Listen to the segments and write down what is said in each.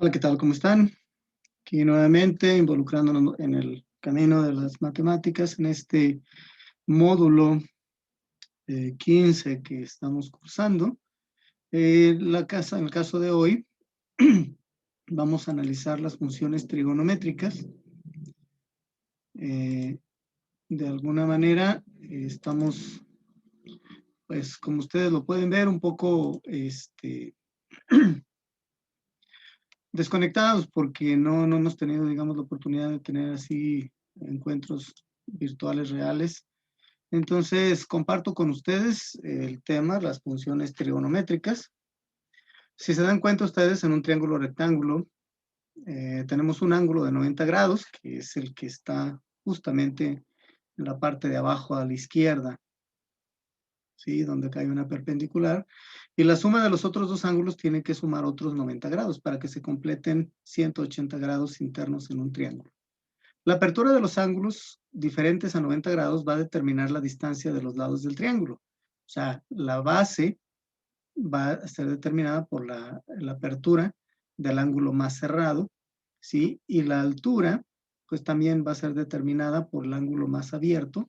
Hola, ¿qué tal? ¿Cómo están? Aquí nuevamente involucrándonos en el camino de las matemáticas en este módulo 15 que estamos cursando. En el caso de hoy, vamos a analizar las funciones trigonométricas. De alguna manera, estamos, pues, como ustedes lo pueden ver, un poco desconectados porque no hemos tenido, digamos, la oportunidad de tener así encuentros virtuales reales. Entonces, comparto con ustedes el tema, las funciones trigonométricas. Si se dan cuenta ustedes, en un triángulo rectángulo, tenemos un ángulo de 90 grados, que es el que está justamente en la parte de abajo a la izquierda, ¿sí? Donde cae una perpendicular. Y la suma de los otros dos ángulos tiene que sumar otros 90 grados para que se completen 180 grados internos en un triángulo. La apertura de los ángulos diferentes a 90 grados va a determinar la distancia de los lados del triángulo. O sea, la base va a ser determinada por la apertura del ángulo más cerrado, ¿sí? Y la altura, pues también va a ser determinada por el ángulo más abierto,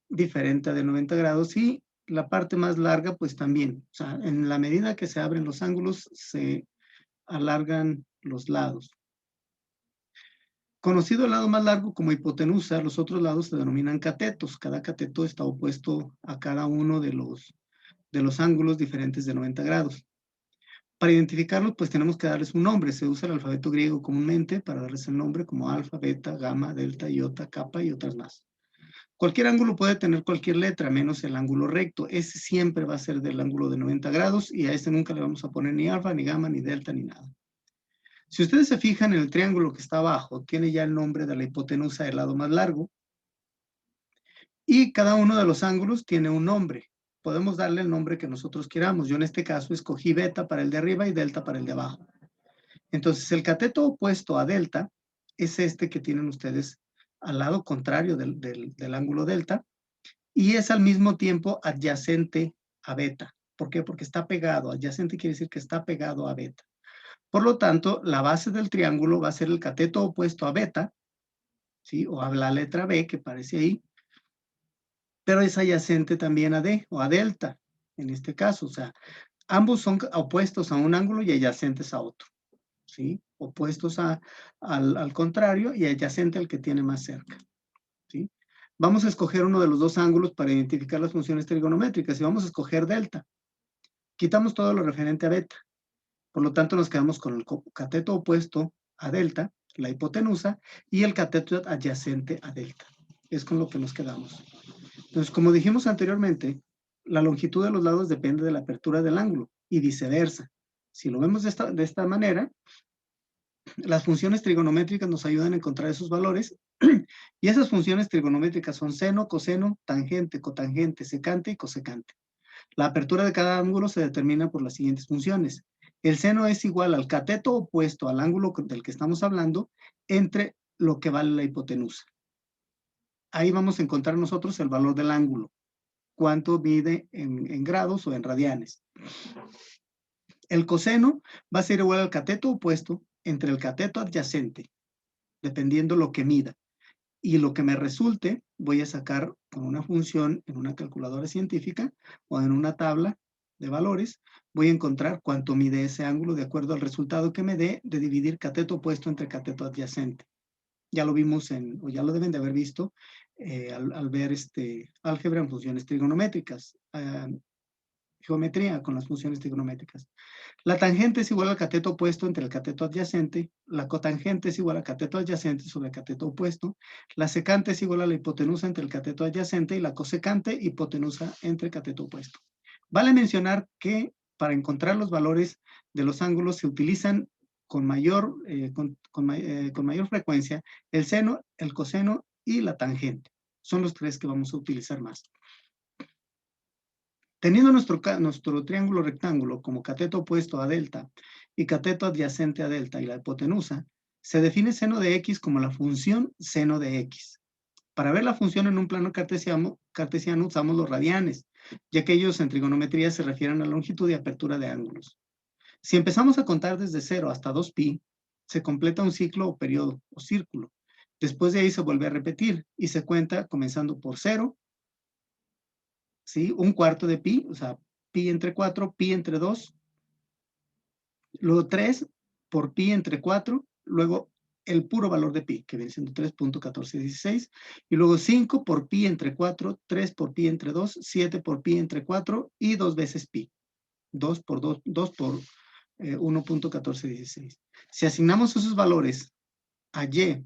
diferente a de 90 grados, y la parte más larga, pues también. O sea, en la medida que se abren los ángulos, se alargan los lados. Conocido el lado más largo como hipotenusa, los otros lados se denominan catetos. Cada cateto está opuesto a cada uno de los ángulos diferentes de 90 grados. Para identificarlos, pues tenemos que darles un nombre. Se usa el alfabeto griego comúnmente para darles el nombre como alfa, beta, gamma, delta, iota, kappa y otras más. Cualquier ángulo puede tener cualquier letra, menos el ángulo recto. Ese siempre va a ser del ángulo de 90 grados y a este nunca le vamos a poner ni alfa, ni gamma, ni delta, ni nada. Si ustedes se fijan en el triángulo que está abajo, tiene ya el nombre de la hipotenusa del lado más largo, y cada uno de los ángulos tiene un nombre. Podemos darle el nombre que nosotros queramos. Yo en este caso escogí beta para el de arriba y delta para el de abajo. Entonces, el cateto opuesto a delta es este que tienen ustedes al lado contrario del ángulo delta, y es al mismo tiempo adyacente a beta. ¿Por qué? Porque está pegado. Adyacente quiere decir que está pegado a beta. Por lo tanto, la base del triángulo va a ser el cateto opuesto a beta, ¿sí? O a la letra B que aparece ahí, pero es adyacente también a D o a delta, en este caso. O sea, ambos son opuestos a un ángulo y adyacentes a otro, ¿sí? Opuestos al contrario y adyacente al que tiene más cerca, ¿sí? Vamos a escoger uno de los dos ángulos para identificar las funciones trigonométricas y vamos a escoger delta. Quitamos todo lo referente a beta. Por lo tanto, nos quedamos con el cateto opuesto a delta, la hipotenusa, y el cateto adyacente a delta. Es con lo que nos quedamos. Entonces, como dijimos anteriormente, la longitud de los lados depende de la apertura del ángulo y viceversa. Si lo vemos de esta manera, las funciones trigonométricas nos ayudan a encontrar esos valores y esas funciones trigonométricas son seno, coseno, tangente, cotangente, secante y cosecante. La apertura de cada ángulo se determina por las siguientes funciones. El seno es igual al cateto opuesto al ángulo del que estamos hablando entre lo que vale la hipotenusa. Ahí vamos a encontrar nosotros el valor del ángulo, cuánto mide en grados o en radianes. El coseno va a ser igual al cateto opuesto entre el cateto adyacente, dependiendo lo que mida. Y lo que me resulte, voy a sacar con una función en una calculadora científica o en una tabla de valores, voy a encontrar cuánto mide ese ángulo de acuerdo al resultado que me dé de dividir cateto opuesto entre cateto adyacente. Ya lo vimos o ya lo deben de haber visto al ver álgebra en funciones trigonométricas, geometría con las funciones trigonométricas. La tangente es igual al cateto opuesto entre el cateto adyacente, la cotangente es igual al cateto adyacente sobre el cateto opuesto, la secante es igual a la hipotenusa entre el cateto adyacente y la cosecante hipotenusa entre el cateto opuesto. Vale mencionar que para encontrar los valores de los ángulos se utilizan con mayor frecuencia el seno, el coseno y la tangente. Son los tres que vamos a utilizar más. Teniendo nuestro triángulo rectángulo como cateto opuesto a delta y cateto adyacente a delta y la hipotenusa, se define seno de x como la función seno de x. Para ver la función en un plano cartesiano usamos los radianes, ya que ellos en trigonometría se refieren a longitud y apertura de ángulos. Si empezamos a contar desde 0 hasta 2pi, se completa un ciclo o periodo o círculo. Después de ahí se vuelve a repetir y se cuenta comenzando por 0, ¿sí? Un cuarto de pi, o sea, pi entre 4, pi entre 2, luego 3 por pi entre 4, luego el puro valor de pi, que viene siendo 3.1416, y luego 5 por pi entre 4, 3 por pi entre 2, 7 por pi entre 4 y 2 veces pi. 2 por 1.1416. Si asignamos esos valores a y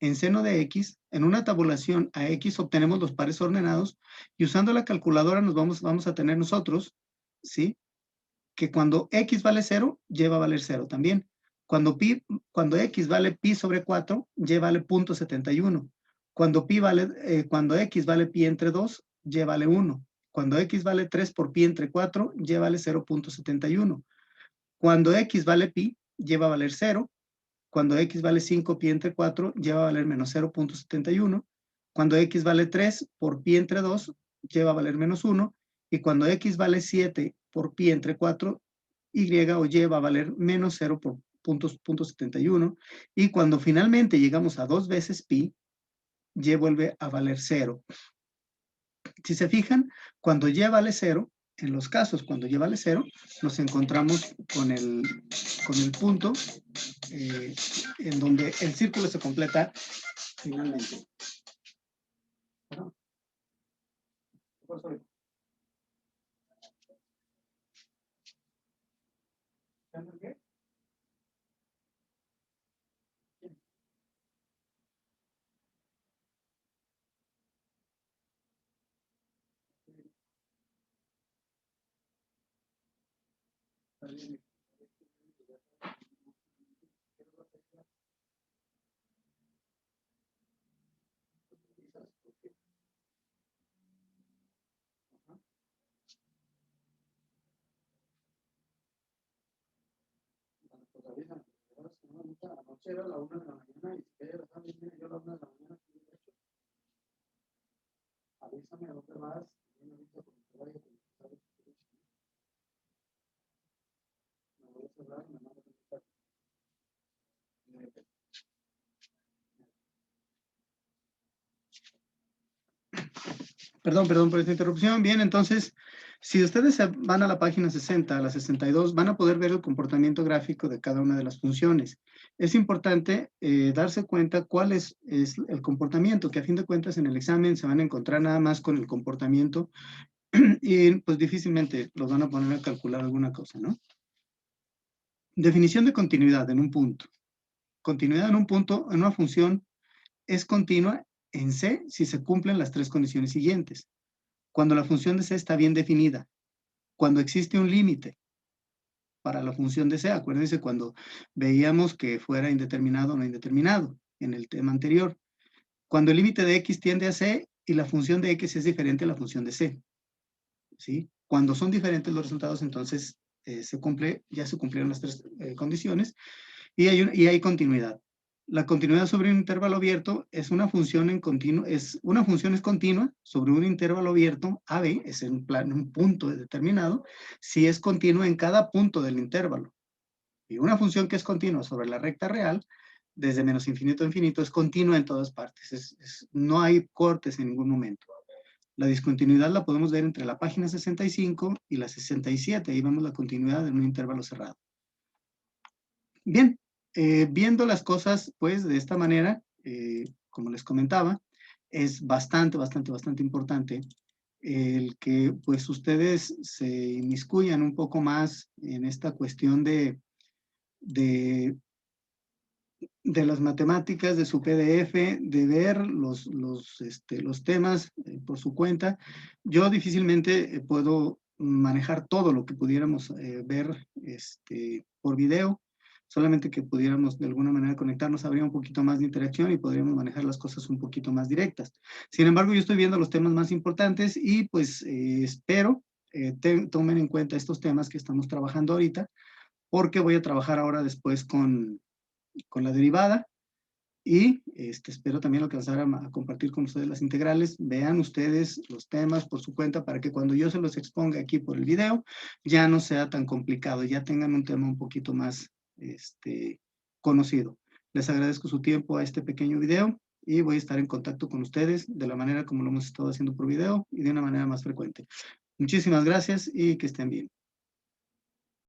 en seno de x, en una tabulación a x obtenemos los pares ordenados y usando la calculadora vamos a tener nosotros, ¿sí? Que cuando x vale 0, y va a valer 0 también. Cuando x vale pi sobre 4, y vale 0.71. Cuando x vale pi entre 2, y vale 1. Cuando x vale 3 por pi entre 4, y vale 0.71. Cuando x vale pi, y va a valer 0. Cuando x vale 5 pi entre 4, y va a valer menos 0.71. Cuando x vale 3 por pi entre 2, y va a valer menos 1. Y cuando x vale 7 por pi entre 4, y o y va a valer menos 0.71. Y cuando finalmente llegamos a 2 veces pi, y vuelve a valer 0. Si se fijan, cuando y vale 0, en los casos cuando y vale 0, nos encontramos con el punto en donde el círculo se completa finalmente. Anoche era la 1 de la mañana y si quieres dejar yo a la 1 de la mañana. Avísame a dónde vas. Me voy a cerrar y me mando a contestar. Perdón por esta interrupción. Bien, entonces, si ustedes van a la página 60, a la 62, van a poder ver el comportamiento gráfico de cada una de las funciones. Es importante darse cuenta cuál es el comportamiento, que a fin de cuentas en el examen se van a encontrar nada más con el comportamiento y pues difícilmente los van a poner a calcular alguna cosa, ¿no? Definición de continuidad en un punto. Continuidad en un punto, en una función, es continua en C si se cumplen las tres condiciones siguientes. Cuando la función de C está bien definida, cuando existe un límite para la función de C, acuérdense cuando veíamos que fuera indeterminado o no indeterminado en el tema anterior, cuando el límite de X tiende a C y la función de X es diferente a la función de C, ¿sí? Cuando son diferentes los resultados, entonces ya se cumplieron las tres condiciones y hay continuidad. La continuidad sobre un intervalo abierto es una función es continua sobre un intervalo abierto AB, es en un punto determinado, si es continua en cada punto del intervalo. Y una función que es continua sobre la recta real, desde menos infinito a infinito, es continua en todas partes. No hay cortes en ningún momento. La discontinuidad la podemos ver entre la página 65 y la 67. Ahí vemos la continuidad en un intervalo cerrado. Bien, viendo las cosas pues de esta manera, como les comentaba, es bastante importante el que pues ustedes se inmiscuyan un poco más en esta cuestión de las matemáticas, de su PDF, de ver los temas por su cuenta. Yo difícilmente puedo manejar todo lo que pudiéramos ver por video, solamente que pudiéramos de alguna manera conectarnos, habría un poquito más de interacción y podríamos manejar las cosas un poquito más directas. Sin embargo, yo estoy viendo los temas más importantes y pues espero tomen en cuenta estos temas que estamos trabajando ahorita, porque voy a trabajar ahora después con la derivada Y espero también alcanzar a compartir con ustedes las integrales. Vean ustedes los temas por su cuenta para que cuando yo se los exponga aquí por el video ya no sea tan complicado, ya tengan un tema un poquito más conocido. Les agradezco su tiempo a este pequeño video y voy a estar en contacto con ustedes de la manera como lo hemos estado haciendo por video y de una manera más frecuente. Muchísimas gracias y que estén bien.